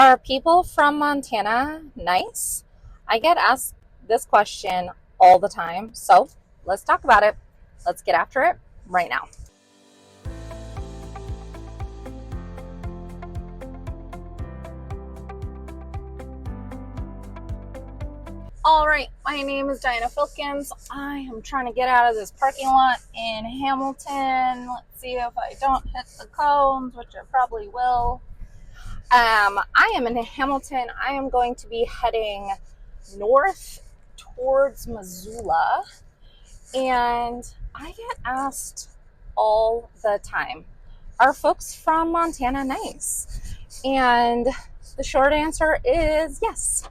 Are people from Montana nice? I get asked this question all the time, so let's talk about it. Let's get after it right now. All right, my name is Diana Filkins. I am trying to get out of this parking lot in Hamilton. Let's see if I don't hit the cones, which I probably will. I am in Hamilton. I am going to be heading north towards Missoula, and I get asked all the time, are folks from Montana nice? And the short answer is yes.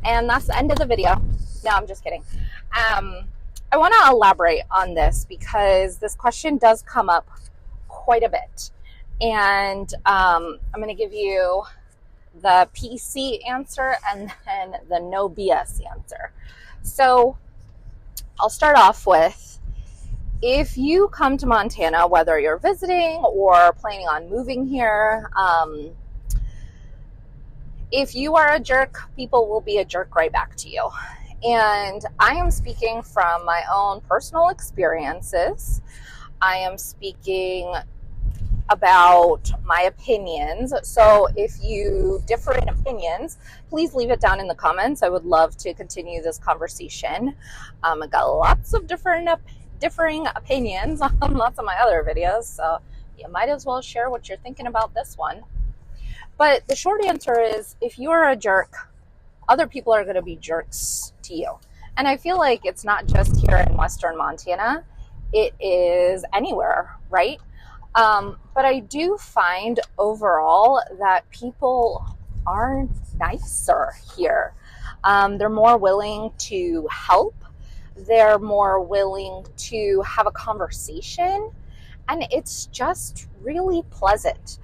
And that's the end of the video. No, I'm just kidding. I want to elaborate on this because this question does come up quite a bit. And I'm going to give you the PC answer and then the no BS answer. So I'll start off with, if you come to Montana, whether you're visiting or planning on moving here, if you are a jerk, people will be a jerk right back to you. And I am speaking from my own personal experiences. I am speaking about my opinions. So if you differ in opinions, please leave it down in the comments. I would love to continue this conversation. I got lots of differing opinions on lots of my other videos, so you might as well share what you're thinking about this one. But the short answer is, if you are a jerk, other people are going to be jerks to you. And I feel like it's not just here in Western Montana. It is anywhere, right? But I do find overall that people are nicer here. They're more willing to help. They're more willing to have a conversation. And it's just really pleasant.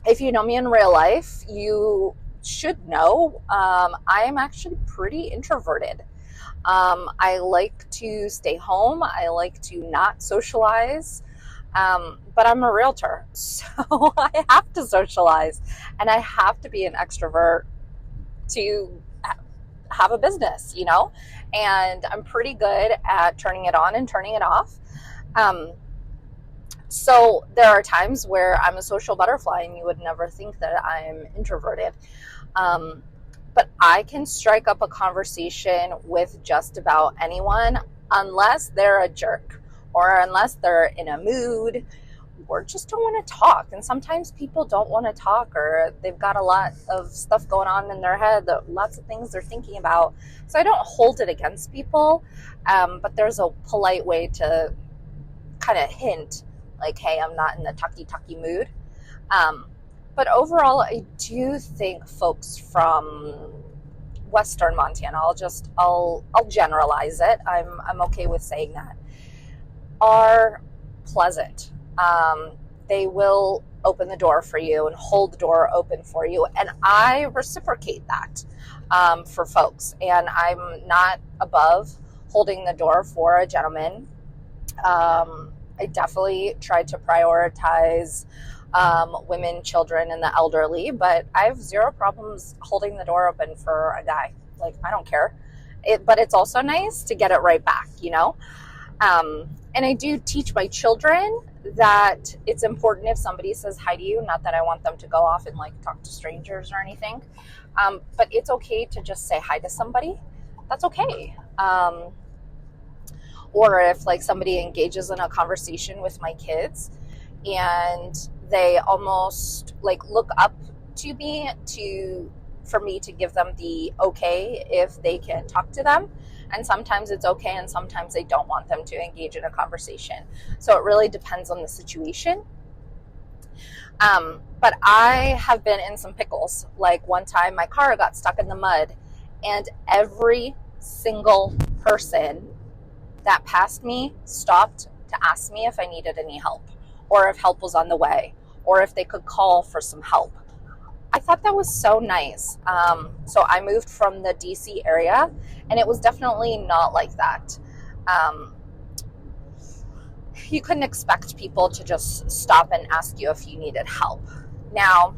If you know me in real life, you should know I am actually pretty introverted. I like to stay home. I like to not socialize. But I'm a realtor, so I have to socialize and I have to be an extrovert to have a business, and I'm pretty good at turning it on and turning it off. So there are times where I'm a social butterfly and you would never think that I'm introverted. But I can strike up a conversation with just about anyone unless they're a jerk or unless they're in a mood or just don't want to talk. And sometimes people don't want to talk, or they've got a lot of stuff going on in their head, lots of things they're thinking about. So I don't hold it against people, but there's a polite way to kind of hint, like, hey, I'm not in the talky mood. But overall, I do think folks from Western Montana, I'll generalize it. I'm okay with saying that, are pleasant. They will open the door for you and hold the door open for you. And I reciprocate that for folks. And I'm not above holding the door for a gentleman. I definitely try to prioritize women, children, and the elderly, but I have zero problems holding the door open for a guy. Like, I don't care. But it's also nice to get it right back, And I do teach my children that it's important if somebody says hi to you, not that I want them to go off and talk to strangers or anything, but it's okay to just say hi to somebody. That's okay. Or if somebody engages in a conversation with my kids and they almost look up to me for me to give them the okay if they can talk to them. And sometimes it's okay, and sometimes they don't want them to engage in a conversation. So it really depends on the situation. But I have been in some pickles. Like, one time my car got stuck in the mud, and every single person that passed me stopped to ask me if I needed any help, or if help was on the way, or if they could call for some help. I thought that was so nice. So I moved from the DC area, and it was definitely not like that. You couldn't expect people to just stop and ask you if you needed help. Now,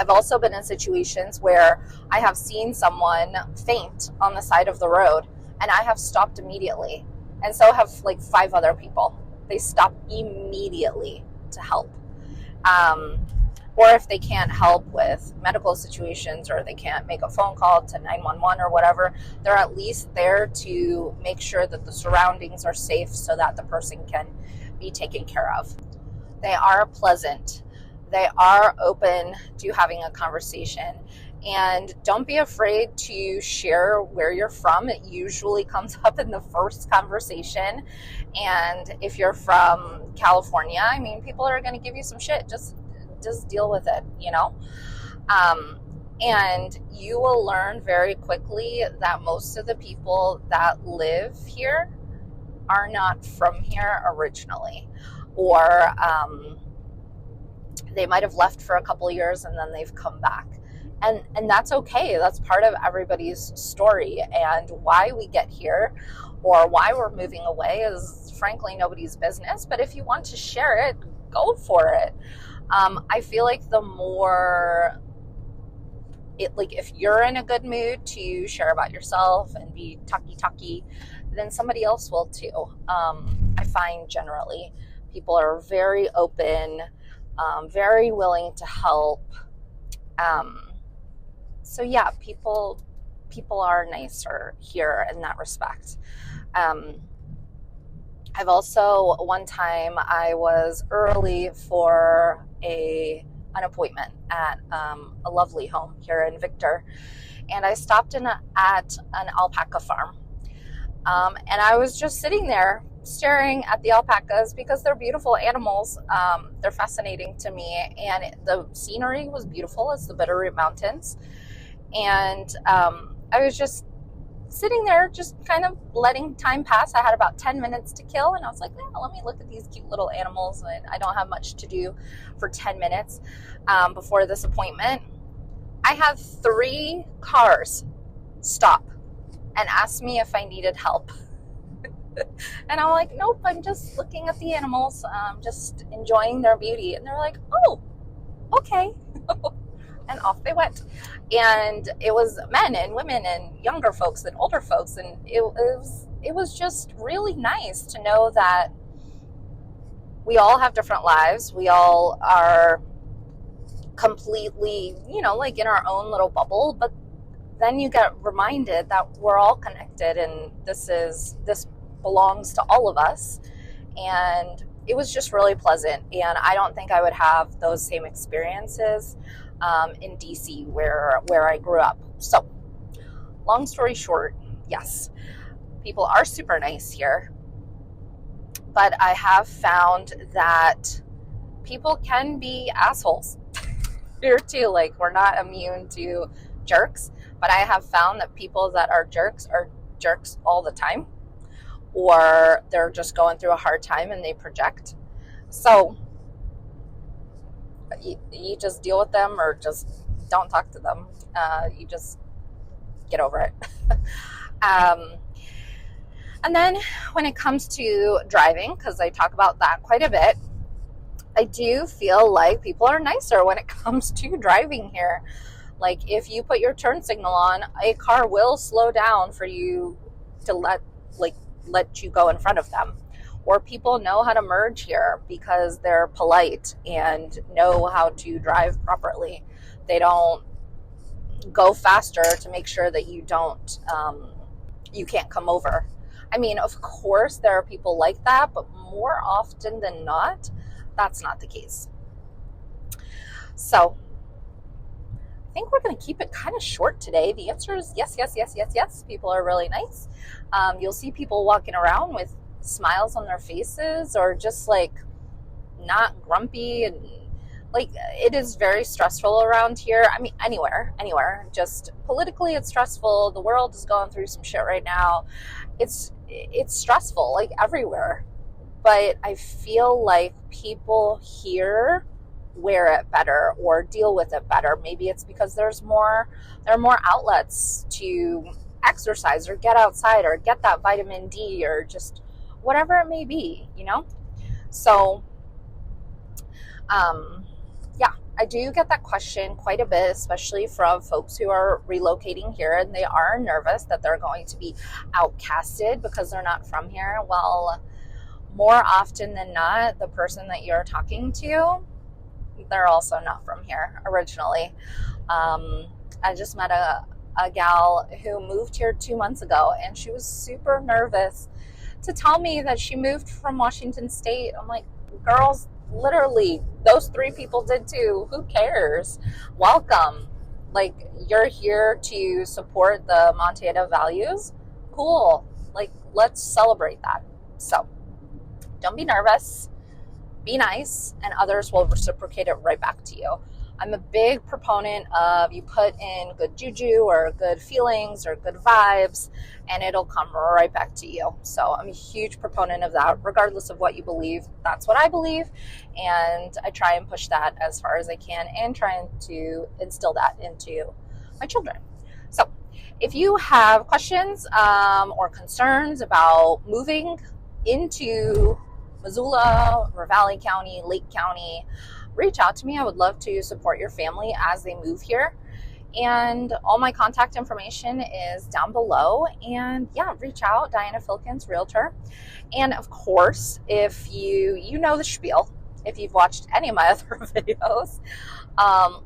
I've also been in situations where I have seen someone faint on the side of the road, and I have stopped immediately. And so have like 5 other people. They stop immediately to help. Or if they can't help with medical situations, or they can't make a phone call to 911 or whatever, they're at least there to make sure that the surroundings are safe so that the person can be taken care of. They are pleasant. They are open to having a conversation. And don't be afraid to share where you're from. It usually comes up in the first conversation. And if you're from California, I mean, people are going to give you some shit. Just deal with it, you know? And you will learn very quickly that most of the people that live here are not from here originally. Or they might have left for a couple of years and then they've come back. And that's okay. That's part of everybody's story. And why we get here or why we're moving away is frankly nobody's business. But if you want to share it, go for it. I feel like the more if you're in a good mood to share about yourself and be talky, then somebody else will too. I find generally people are very open, very willing to help. So yeah, people are nicer here in that respect. I've also, one time I was early for an appointment at a lovely home here in Victor, and I stopped in at an alpaca farm. And I was just sitting there staring at the alpacas because they're beautiful animals. They're fascinating to me, and the scenery was beautiful. It's the Bitterroot Mountains. And I was just sitting there, just kind of letting time pass. I had about 10 minutes to kill, and I was like, let me look at these cute little animals. And I don't have much to do for 10 minutes before this appointment. I had 3 cars stop and ask me if I needed help. And I'm like, nope, I'm just looking at the animals, just enjoying their beauty. And they're like, oh, okay. And off they went. And it was men and women and younger folks and older folks. And it was just really nice to know that we all have different lives. We all are completely, like in our own little bubble. But then you get reminded that we're all connected, and this belongs to all of us. And it was just really pleasant. And I don't think I would have those same experiences in DC where I grew up. So long story short, yes, people are super nice here, but I have found that people can be assholes here too. Like, we're not immune to jerks, but I have found that people that are jerks all the time, or they're just going through a hard time and they project. So you just deal with them, or just don't talk to them. You just get over it. And then when it comes to driving, because I talk about that quite a bit, I do feel like people are nicer when it comes to driving here. Like, if you put your turn signal on, a car will slow down for you to let you go in front of them. Or people know how to merge here because they're polite and know how to drive properly. They don't go faster to make sure that you can't come over. I mean, of course, there are people like that, but more often than not, that's not the case. So I think we're going to keep it kind of short today. The answer is yes, yes, yes, yes, yes. People are really nice. You'll see people walking around with smiles on their faces, or just like not grumpy, and like, it is very stressful around here. I mean, anywhere, just politically it's stressful. The world is going through some shit right now. It's stressful, like, everywhere. But I feel like people here wear it better or deal with it better. Maybe it's because there are more outlets to exercise or get outside or get that vitamin D or just whatever it may be, So, yeah, I do get that question quite a bit, especially from folks who are relocating here and they are nervous that they're going to be outcasted because they're not from here. Well, more often than not, the person that you're talking to, they're also not from here originally. I just met a gal who moved here 2 months ago, and she was super nervous to tell me that she moved from Washington State. I'm like, girls, literally, those 3 people did too. Who cares? Welcome. Like, you're here to support the Montana values. Cool. Like, let's celebrate that. So, don't be nervous. Be nice, and others will reciprocate it right back to you. I'm a big proponent of you put in good juju or good feelings or good vibes, and it'll come right back to you. So I'm a huge proponent of that, regardless of what you believe. That's what I believe, and I try and push that as far as I can and trying to instill that into my children. So if you have questions or concerns about moving into Missoula, Ravalli County, Lake County, reach out to me. I would love to support your family as they move here. And all my contact information is down below. And yeah, reach out, Diana Filkins, Realtor. And of course, if you know the spiel, if you've watched any of my other videos,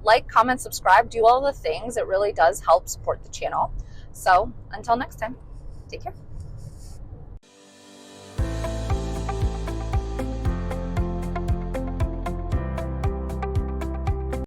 like, comment, subscribe, do all the things. It really does help support the channel. So until next time, take care.